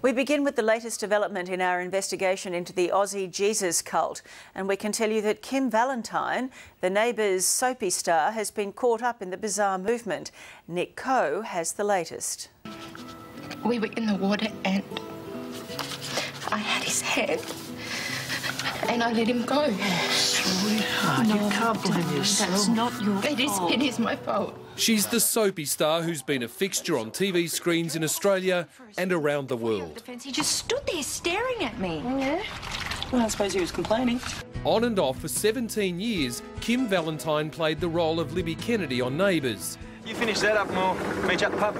We begin with the latest development in our investigation into the Aussie Jesus cult, and we can tell you that Kim Valentine, the Neighbours soapy star, has been caught up in the bizarre movement. Nick Coe has the latest. We were in the water and I had his hand and I let him go. Sweetheart, you can't blame yourself. That's not your fault. It is my fault. She's the soapy star who's been a fixture on TV screens in Australia and around the world. He just stood there staring at me. Yeah? Well, I suppose he was complaining. On and off for 17 years, Kim Valentine played the role of Libby Kennedy on Neighbours. You finish that up and we'll meet you at the pub.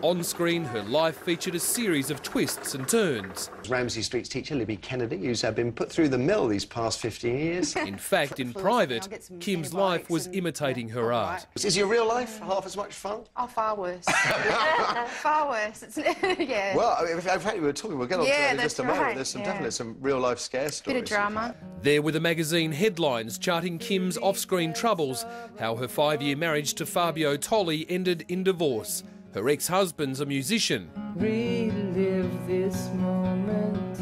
On screen, her life featured a series of twists and turns. Ramsay Street's teacher, Libby Kennedy, who's been put through the mill these past 15 years. In fact, in private, Kim's life was imitating her art. Is your real life half as much fun? Oh, far worse. Far worse. Yeah. Well, in fact, we were talking, we'll get on to that in just a moment. Right. There's definitely some real-life scare stories. Bit of drama. There were the magazine headlines charting Kim's off-screen troubles, how her 5-year marriage to Fabio Tolli ended in divorce. Her ex-husband's a musician. Relive this moment,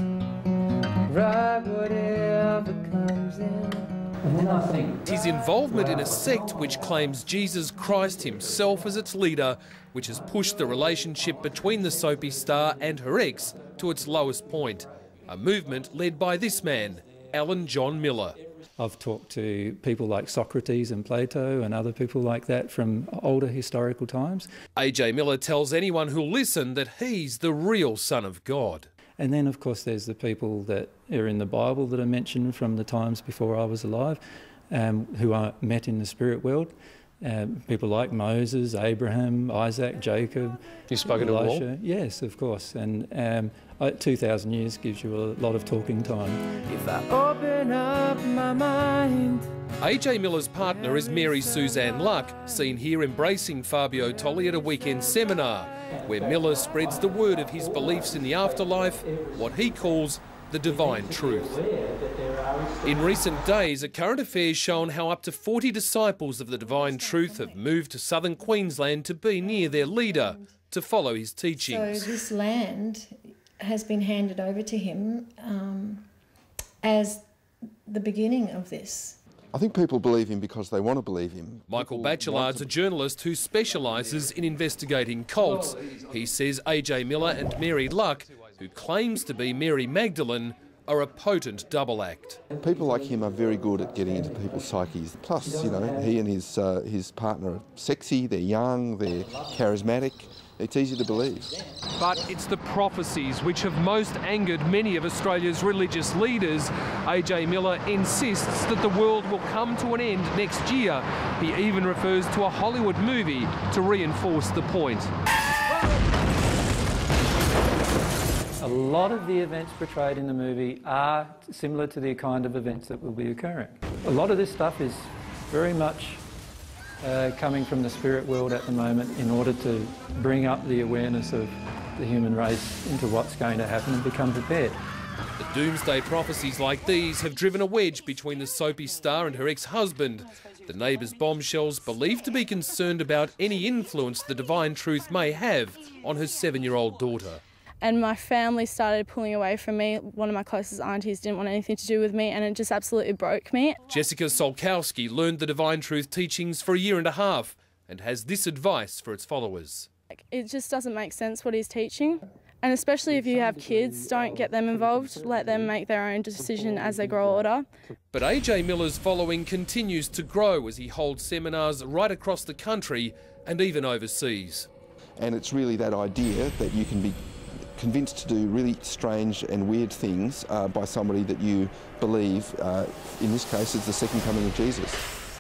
ride whatever comes in. And then I think His involvement in a sect which claims Jesus Christ himself as its leader, which has pushed the relationship between the soapy star and her ex to its lowest point. A movement led by this man, Alan John Miller. I've talked to people like Socrates and Plato and other people like that from older historical times. AJ Miller tells anyone who'll listen that he's the real Son of God. And then, of course, there's the people that are in the Bible that are mentioned from the times before I was alive, who I met in the spirit world. People like Moses, Abraham, Isaac, Jacob. You've spoken to them all? Yes, of course. And 2,000 years gives you a lot of talking time. if I open up my mind. AJ Miller's partner is Mary Suzanne Luck, seen here embracing Fabio Tolli at a weekend seminar, where Miller spreads the word of his beliefs in the afterlife, what he calls the divine truth. In recent days, a current affair's shown how up to 40 disciples of the divine truth have moved to southern Queensland to be near their leader, to follow his teachings. So this land has been handed over to him as the beginning of this. I think people believe him because they want to believe him. Michael Bachelard's a journalist who specialises in investigating cults. He says AJ Miller and Mary Luck, who claims to be Mary Magdalene, are a potent double act. People like him are very good at getting into people's psyches. Plus, you know, he and his partner are sexy, they're young, they're charismatic. It's easy to believe. But it's the prophecies which have most angered many of Australia's religious leaders. AJ Miller insists that the world will come to an end next year. He even refers to a Hollywood movie to reinforce the point. A lot of the events portrayed in the movie are similar to the kind of events that will be occurring. A lot of this stuff is very much coming from the spirit world at the moment in order to bring up the awareness of the human race into what's going to happen and become prepared. The doomsday prophecies like these have driven a wedge between the soapy star and her ex-husband. The Neighbours bombshells believed to be concerned about any influence the divine truth may have on her 7-year-old daughter. And my family started pulling away from me. One of my closest aunties didn't want anything to do with me, and it just absolutely broke me. Jessica Solkowski learned the Divine Truth teachings for a year and a half and has this advice for its followers. It just doesn't make sense what he's teaching. And especially if you have kids, don't get them involved. Let them make their own decision as they grow older. But AJ Miller's following continues to grow as he holds seminars right across the country and even overseas. And it's really that idea that you can be convinced to do really strange and weird things by somebody that you believe, in this case, is the second coming of Jesus.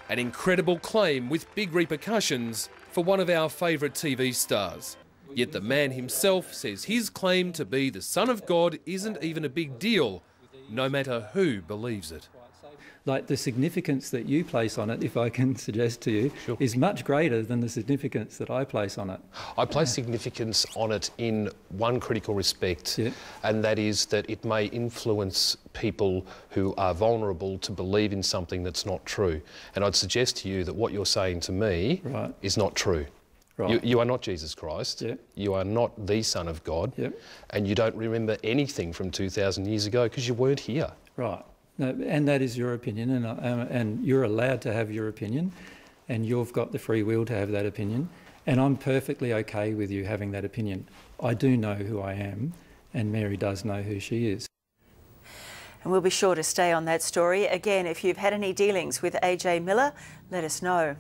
An incredible claim with big repercussions for one of our favourite TV stars. Yet the man himself says his claim to be the Son of God isn't even a big deal, no matter who believes it. Like the significance that you place on it, if I can suggest to you, Sure. is much greater than the significance that I place on it. I place significance on it in one critical respect, and that is that it may influence people who are vulnerable to believe in something that's not true. And I'd suggest to you that what you're saying to me is not true. Right. You are not Jesus Christ. Yep. You are not the Son of God. Yep. And you don't remember anything from 2,000 years ago because you weren't here. Right. No, and that is your opinion, and you're allowed to have your opinion, and you've got the free will to have that opinion, and I'm perfectly okay with you having that opinion. I do know who I am, and Mary does know who she is. And we'll be sure to stay on that story. Again, if you've had any dealings with AJ Miller, let us know.